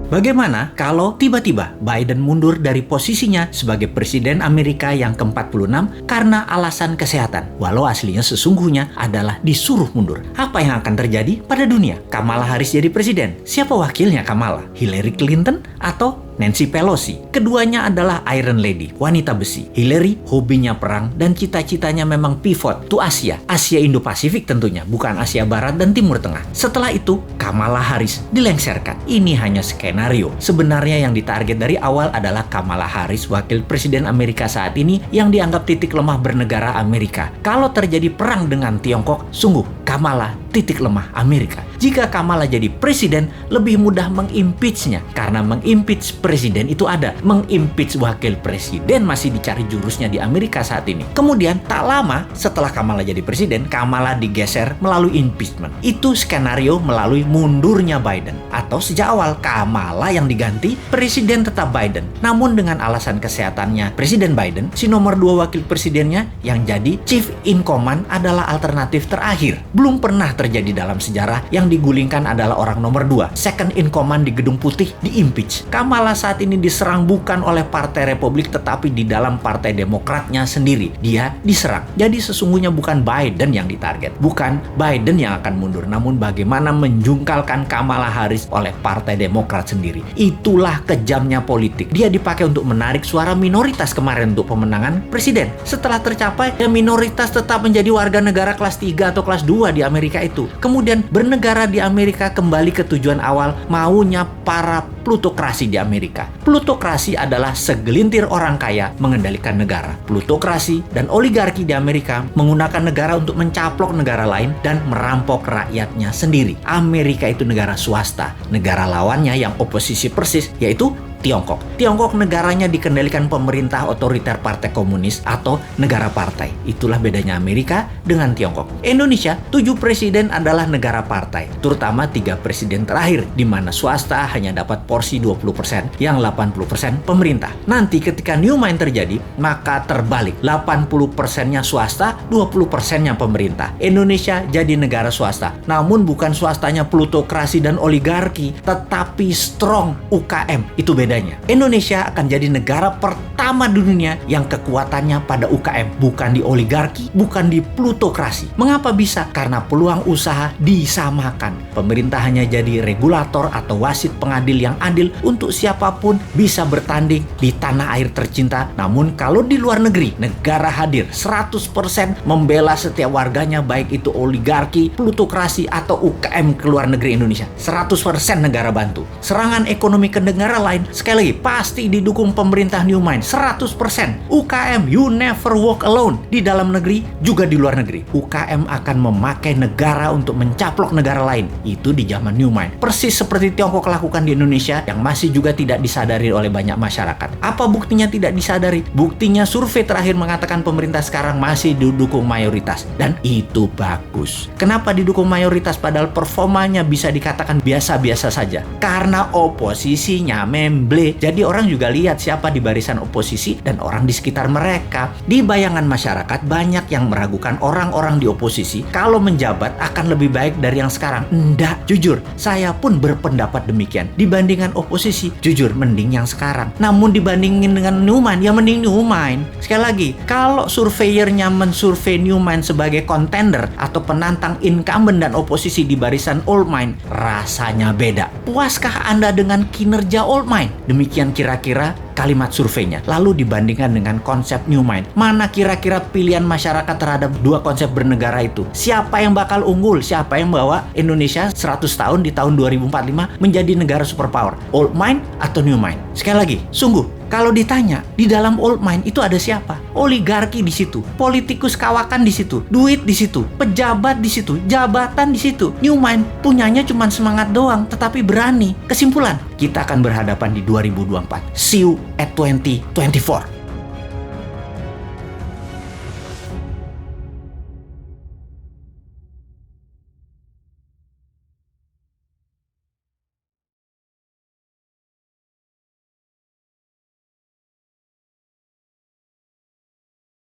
Bagaimana kalau tiba-tiba Biden mundur dari posisinya sebagai Presiden Amerika yang ke-46 karena alasan kesehatan, walau aslinya sesungguhnya adalah disuruh mundur? Apa yang akan terjadi pada dunia? Kamala Harris jadi presiden. Siapa wakilnya Kamala? Hillary Clinton atau Nancy Pelosi? Keduanya adalah Iron Lady, wanita besi. Hillary hobinya perang dan cita-citanya memang pivot to Asia Indo-Pasifik tentunya, bukan Asia Barat dan Timur Tengah. Setelah itu, Kamala Harris dilengsarkan. Ini hanya skenario. Sebenarnya yang ditarget dari awal adalah Kamala Harris, wakil presiden Amerika saat ini yang dianggap titik lemah bernegara Amerika. Kalau terjadi perang dengan Tiongkok, sungguh Kamala titik lemah Amerika. Jika Kamala jadi presiden, lebih mudah mengimpeachnya, karena mengimpeach presiden itu ada. Mengimpeach wakil presiden masih dicari jurusnya di Amerika saat ini. Kemudian tak lama setelah Kamala jadi presiden, Kamala digeser melalui impeachment. Itu skenario melalui mundurnya Biden. Atau sejak awal Kamala yang diganti, presiden tetap Biden. Namun dengan alasan kesehatannya Presiden Biden, si nomor 2 wakil presidennya yang jadi chief in command adalah alternatif terakhir. Belum pernah terjadi dalam sejarah yang digulingkan adalah orang nomor 2, second in command di Gedung Putih, di-impeach. Kamala saat ini diserang bukan oleh Partai Republik tetapi di dalam Partai Demokratnya sendiri. Dia diserang. Jadi sesungguhnya bukan Biden yang ditarget. Bukan Biden yang akan mundur, namun bagaimana menjungkalkan Kamala Harris oleh Partai Demokrat sendiri. Itulah kejamnya politik. Dia dipakai untuk menarik suara minoritas kemarin untuk pemenangan presiden. Setelah tercapai, ya minoritas tetap menjadi warga negara kelas 3 atau kelas 2 di Amerika itu. Kemudian bernegara di Amerika kembali ke tujuan awal, maunya para plutokrasi di Amerika. Plutokrasi adalah segelintir orang kaya mengendalikan negara. Plutokrasi dan oligarki di Amerika menggunakan negara untuk mencaplok negara lain dan merampok rakyatnya sendiri. Amerika itu negara swasta. Negara lawannya yang oposisi persis yaitu Tiongkok. Tiongkok negaranya dikendalikan pemerintah otoriter Partai Komunis atau negara partai. Itulah bedanya Amerika dengan Tiongkok. Indonesia, 7 presiden adalah negara partai, terutama 3 presiden terakhir, di mana swasta hanya dapat porsi 20%, yang 80% pemerintah. Nanti ketika new mind terjadi, maka terbalik, 80%-nya swasta, 20%-nya pemerintah. Indonesia jadi negara swasta, namun bukan swastanya plutokrasi dan oligarki, tetapi strong UKM. Itu beda. Indonesia akan jadi negara pertama di dunia yang kekuatannya pada UKM, bukan di oligarki, bukan di plutokrasi. Mengapa bisa? Karena peluang usaha disamakan. Pemerintah hanya jadi regulator atau wasit pengadil yang adil untuk siapapun bisa bertanding di tanah air tercinta. Namun kalau di luar negeri, negara hadir 100% membela setiap warganya, baik itu oligarki, plutokrasi atau UKM ke luar negeri Indonesia. 100% negara bantu. Serangan ekonomi ke negara lain sekali lagi pasti didukung pemerintah new mind 100%. UKM you never walk alone, di dalam negeri juga di luar negeri. UKM akan memakai negara untuk mencaplok negara lain. Itu di zaman new mind. Persis seperti Tiongkok lakukan di Indonesia yang masih juga tidak disadari oleh banyak masyarakat. Apa buktinya tidak disadari? Buktinya survei terakhir mengatakan pemerintah sekarang masih didukung mayoritas, dan itu bagus. Kenapa didukung mayoritas padahal performanya bisa dikatakan biasa-biasa saja? Karena oposisinya memble. Jadi orang juga lihat siapa di barisan oposisi dan orang di sekitar mereka. Di bayangan masyarakat banyak yang meragukan orang-orang di oposisi kalau menjabat akan lebih baik dari yang sekarang. Enggak, jujur, saya pun berpendapat demikian. Dibandingkan oposisi, jujur mending yang sekarang. Namun dibandingin dengan Newman, ya mending Newman. Sekali lagi, kalau surveyornya mensurvei Newman sebagai contender atau penantang incumbent dan oposisi di barisan old mind, rasanya beda. Puaskah Anda dengan kinerja old mind? Demikian kira-kira kalimat surveinya. Lalu dibandingkan dengan konsep new mind, mana kira-kira pilihan masyarakat terhadap dua konsep bernegara itu? Siapa yang bakal unggul? Siapa yang bawa Indonesia 100 tahun di tahun 2045 menjadi negara superpower? Old mind atau new mind? Sekali lagi, sungguh kalau ditanya, di dalam old mind itu ada siapa? Oligarki di situ, politikus kawakan di situ, duit di situ, pejabat di situ, jabatan di situ. New mind punyanya cuma semangat doang, tetapi berani. Kesimpulan, kita akan berhadapan di 2024. See you at 2024.